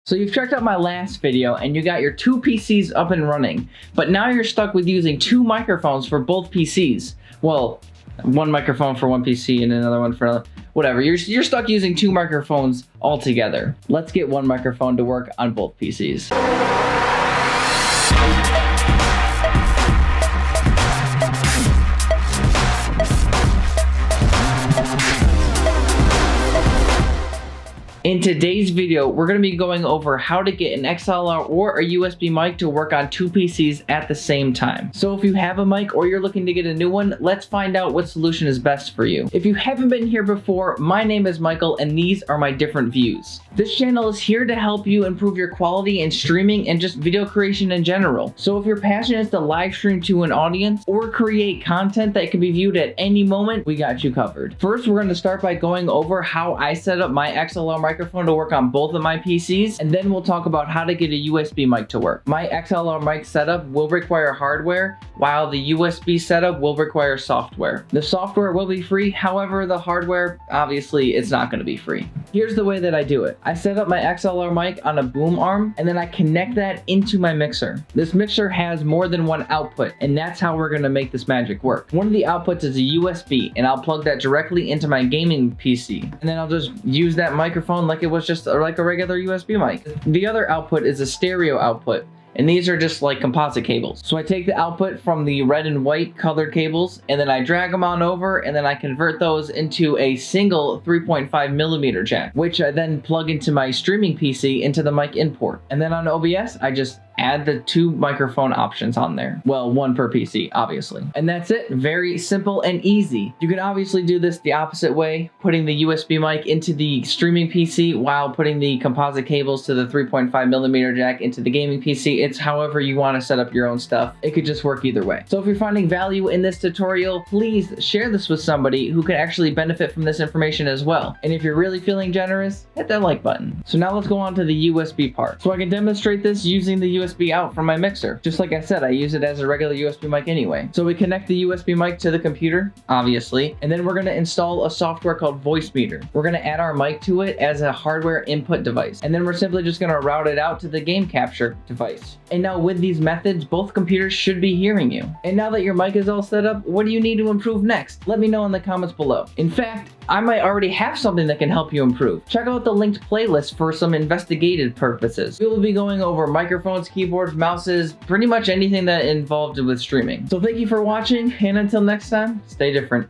So you've checked out my last video and you got your two PCs up and running, but now you're stuck with using two microphones for both PCs. Well, one microphone for one PC and another one for another. Whatever, you're stuck using two microphones altogether. Let's get one microphone to work on both PCs. In today's video, we're going to be going over how to get an XLR or a USB mic to work on two PCs at the same time. So if you have a mic or you're looking to get a new one, let's find out what solution is best for you. If you haven't been here before, my name is Michael and these are my different views. This channel is here to help you improve your quality in streaming and just video creation in general. So if your passion is to live stream to an audience or create content that can be viewed at any moment, we got you covered. First, we're going to start by going over how I set up my XLR microphone to work on both of my PCs, and then we'll talk about how to get a USB mic to work. My XLR mic setup will require hardware, while the USB setup will require software. The software will be free, however, the hardware, obviously, it's not going to be free. Here's the way that I do it. I set up my XLR mic on a boom arm, and then I connect that into my mixer. This mixer has more than one output, and that's how we're going to make this magic work. One of the outputs is a USB, and I'll plug that directly into my gaming PC, and then I'll just use that microphone like it was just like a regular USB mic. The other output is a stereo output, and these are just like composite cables. So I take the output from the red and white colored cables, and then I drag them on over, and then I convert those into a single 3.5 millimeter jack, which I then plug into my streaming PC into the mic in port. And then on OBS, I just add the two microphone options on there. Well, one per PC, obviously. And that's it. Very simple and easy. You can obviously do this the opposite way, putting the USB mic into the streaming PC while putting the composite cables to the 3.5 millimeter jack into the gaming PC. It's however you want to set up your own stuff. It could just work either way. So if you're finding value in this tutorial, please share this with somebody who can actually benefit from this information as well. And if you're really feeling generous, hit that like button. So now let's go on to the USB part. So I can demonstrate this using the USB out from my mixer. Just like I said, I use it as a regular USB mic anyway. So we connect the USB mic to the computer, obviously, and then we're going to install a software called Voicemeeter. We're going to add our mic to it as a hardware input device, and then we're simply just going to route it out to the game capture device. And now with these methods, both computers should be hearing you. And now that your mic is all set up, what do you need to improve next? Let me know in the comments below. In fact, I might already have something that can help you improve. Check out the linked playlist for some investigative purposes. We will be going over microphones, keyboards, mouses, pretty much anything that involved with streaming. So thank you for watching, and until next time, stay different.